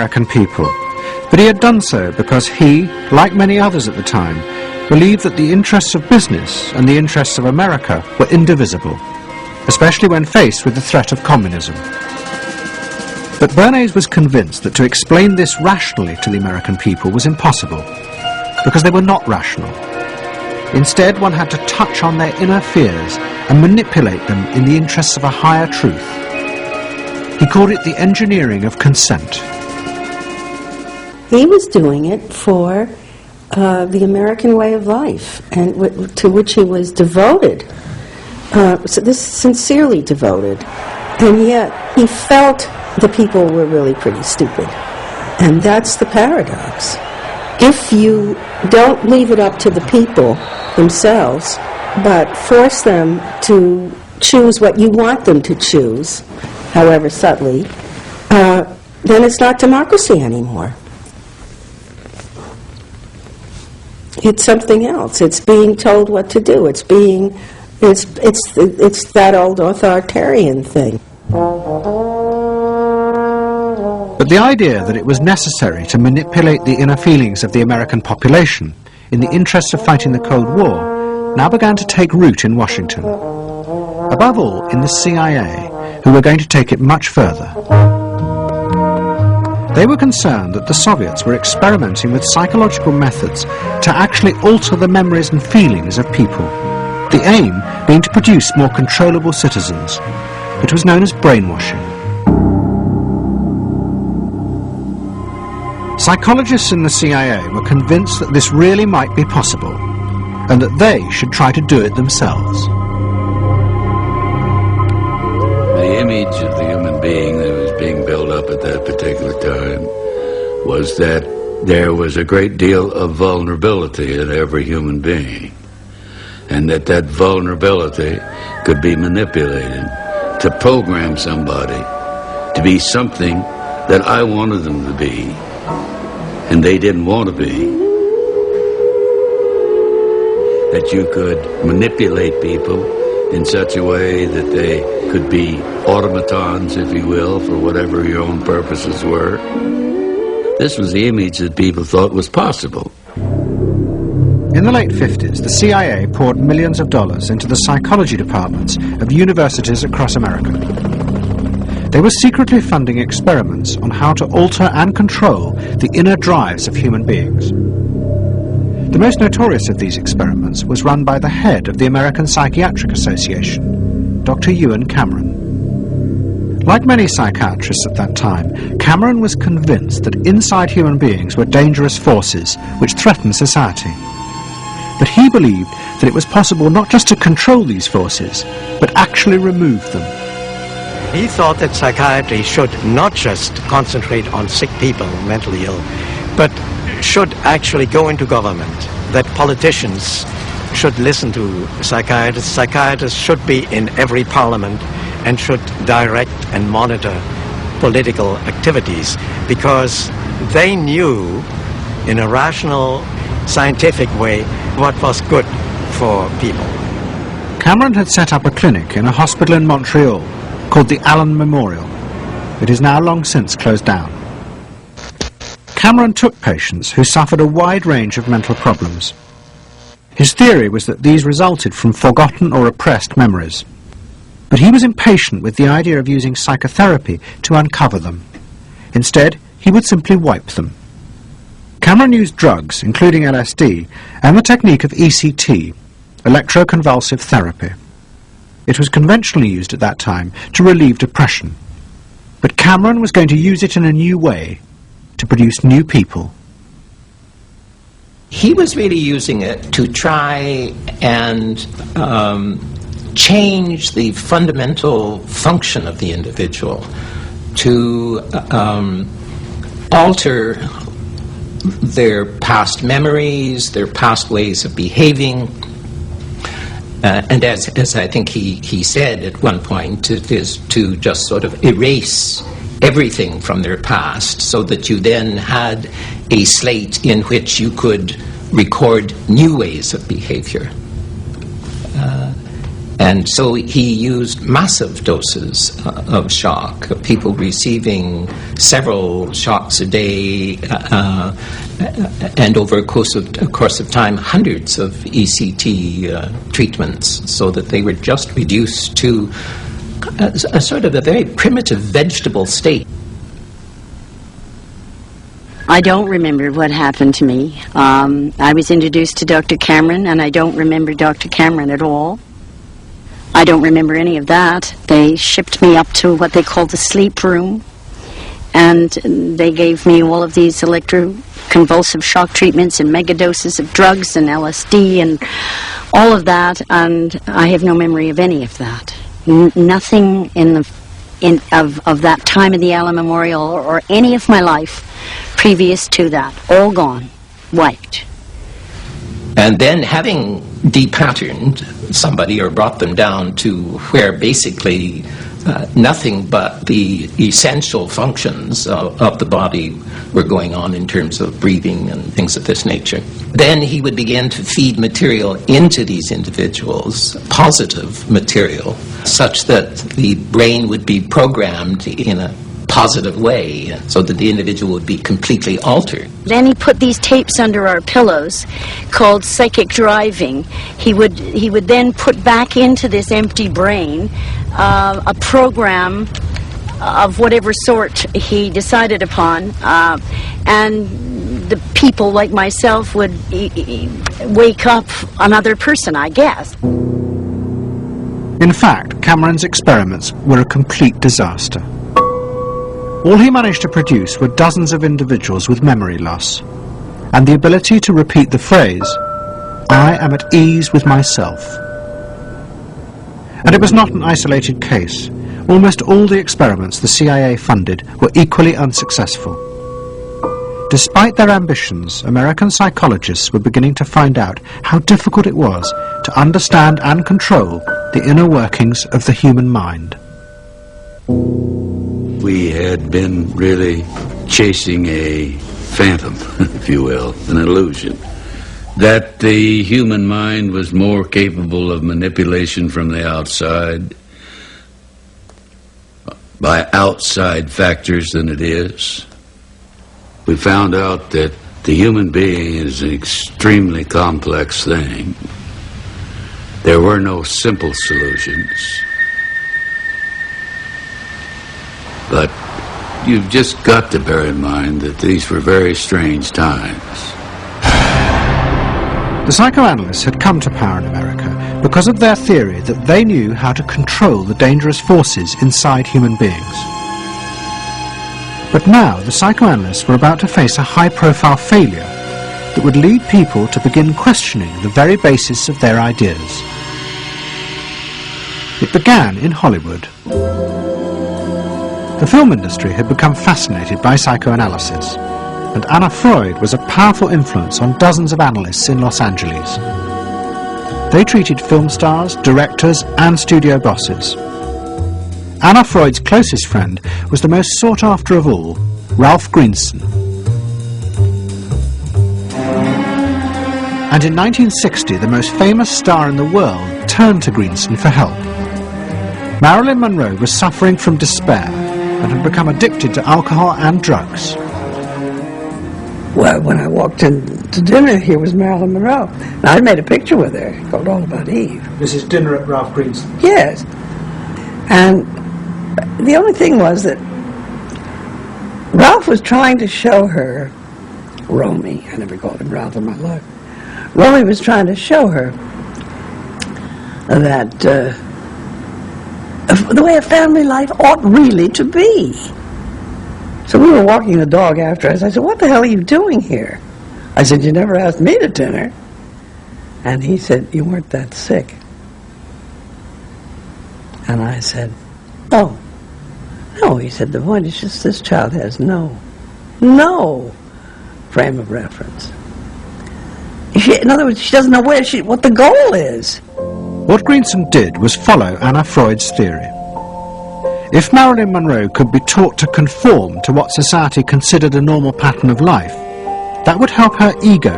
American people, but he had done so because he, like many others at the time, believed that the interests of business and the interests of America were indivisible, especially when faced with the threat of communism. But Bernays was convinced that to explain this rationally to the American people was impossible, because they were not rational. Instead, one had to touch on their inner fears and manipulate them in the interests of a higher truth. He called it the engineering of consent. He was doing it for the American way of life, and to which he was devoted. Sincerely devoted. And yet, he felt the people were really pretty stupid. And that's the paradox. If you don't leave it up to the people themselves, but force them to choose what you want them to choose, however subtly, then it's not democracy anymore. It's something else. It's being told what to do. It's that old authoritarian thing. But the idea that it was necessary to manipulate the inner feelings of the American population in the interests of fighting the Cold War now began to take root in Washington. Above all, in the CIA, who were going to take it much further. They were concerned that the Soviets were experimenting with psychological methods to actually alter the memories and feelings of people, the aim being to produce more controllable citizens. It was known as brainwashing. Psychologists in the CIA were convinced that this really might be possible, and that they should try to do it themselves. The image of the human being that was being built up at that particular time was that there was a great deal of vulnerability in every human being, and that vulnerability could be manipulated to program somebody to be something that I wanted them to be, and they didn't want to be. That you could manipulate people in such a way that they could be automatons, if you will, for whatever your own purposes were. This was the image that people thought was possible. In the late 50s, the CIA poured millions of dollars into the psychology departments of universities across America. They were secretly funding experiments on how to alter and control the inner drives of human beings. The most notorious of these experiments was run by the head of the American Psychiatric Association, Dr. Ewen Cameron. Like many psychiatrists at that time, Cameron was convinced that inside human beings were dangerous forces which threatened society. But he believed that it was possible not just to control these forces, but actually remove them. He thought that psychiatry should not just concentrate on sick people, mentally ill, but should actually go into government, that politicians should listen to psychiatrists. Psychiatrists should be in every parliament and should direct and monitor political activities, because they knew in a rational, scientific way what was good for people. Cameron had set up a clinic in a hospital in Montreal called the Allen Memorial. It is now long since closed down. Cameron took patients who suffered a wide range of mental problems. His theory was that these resulted from forgotten or repressed memories. But he was impatient with the idea of using psychotherapy to uncover them. Instead, he would simply wipe them. Cameron used drugs, including LSD, and the technique of ECT, electroconvulsive therapy. It was conventionally used at that time to relieve depression. But Cameron was going to use it in a new way, to produce new people. He was really using it to try and change the fundamental function of the individual, to alter their past memories, their past ways of behaving. And as I think he said at one point, it is to just sort of erase everything from their past, so that you then had a slate in which you could record new ways of behavior. And so he used massive doses of shock, people receiving several shocks a day, and over a course of time, hundreds of ECT treatments, so that they were just reduced to a sort of a very primitive vegetable state. I don't remember what happened to me. I was introduced to Dr. Cameron, and I don't remember Dr. Cameron at all. I don't remember any of that. They shipped me up to what they called the sleep room, and they gave me all of these electroconvulsive shock treatments and megadoses of drugs and LSD and all of that, and I have no memory of any of that. Nothing of that time in the Allen Memorial or any of my life previous to that. All gone. Wiped. And then having depatterned somebody or brought them down to where basically nothing but the essential functions of the body were going on in terms of breathing and things of this nature. Then he would begin to feed material into these individuals, positive material, such that the brain would be programmed in a positive way, so that the individual would be completely altered. Then he put these tapes under our pillows called psychic driving. He would then put back into this empty brain a program of whatever sort he decided upon, and the people like myself would wake up another person, I guess. In fact, Cameron's experiments were a complete disaster. All he managed to produce were dozens of individuals with memory loss, and the ability to repeat the phrase, "I am at ease with myself." And it was not an isolated case. Almost all the experiments the CIA funded were equally unsuccessful. Despite their ambitions, American psychologists were beginning to find out how difficult it was to understand and control the inner workings of the human mind. We had been really chasing a phantom, if you will, an illusion, that the human mind was more capable of manipulation from the outside by outside factors than it is. We found out that the human being is an extremely complex thing. There were no simple solutions. But you've just got to bear in mind that these were very strange times. The psychoanalysts had come to power in America because of their theory that they knew how to control the dangerous forces inside human beings. But now the psychoanalysts were about to face a high-profile failure that would lead people to begin questioning the very basis of their ideas. It began in Hollywood. The film industry had become fascinated by psychoanalysis, and Anna Freud was a powerful influence on dozens of analysts in Los Angeles. They treated film stars, directors, and studio bosses. Anna Freud's closest friend was the most sought-after of all, Ralph Greenson. And in 1960, the most famous star in the world turned to Greenson for help. Marilyn Monroe was suffering from despair and had become addicted to alcohol and drugs. Well, when I walked in to dinner, here was Marilyn Monroe. And I'd made a picture with her called All About Eve. This is dinner at Ralph Greenson. Yes. And the only thing was that Ralph was trying to show her, Romy, I never called him Ralph in my life. Romy was trying to show her that the way a family life ought really to be. So we were walking the dog after us. I said, "What the hell are you doing here?" I said, "You never asked me to dinner." And he said, "You weren't that sick." And I said, "Oh, no." He said, "The point is just this child has no frame of reference. In other words, she doesn't know what the goal is." What Greenson did was follow Anna Freud's theory. If Marilyn Monroe could be taught to conform to what society considered a normal pattern of life, that would help her ego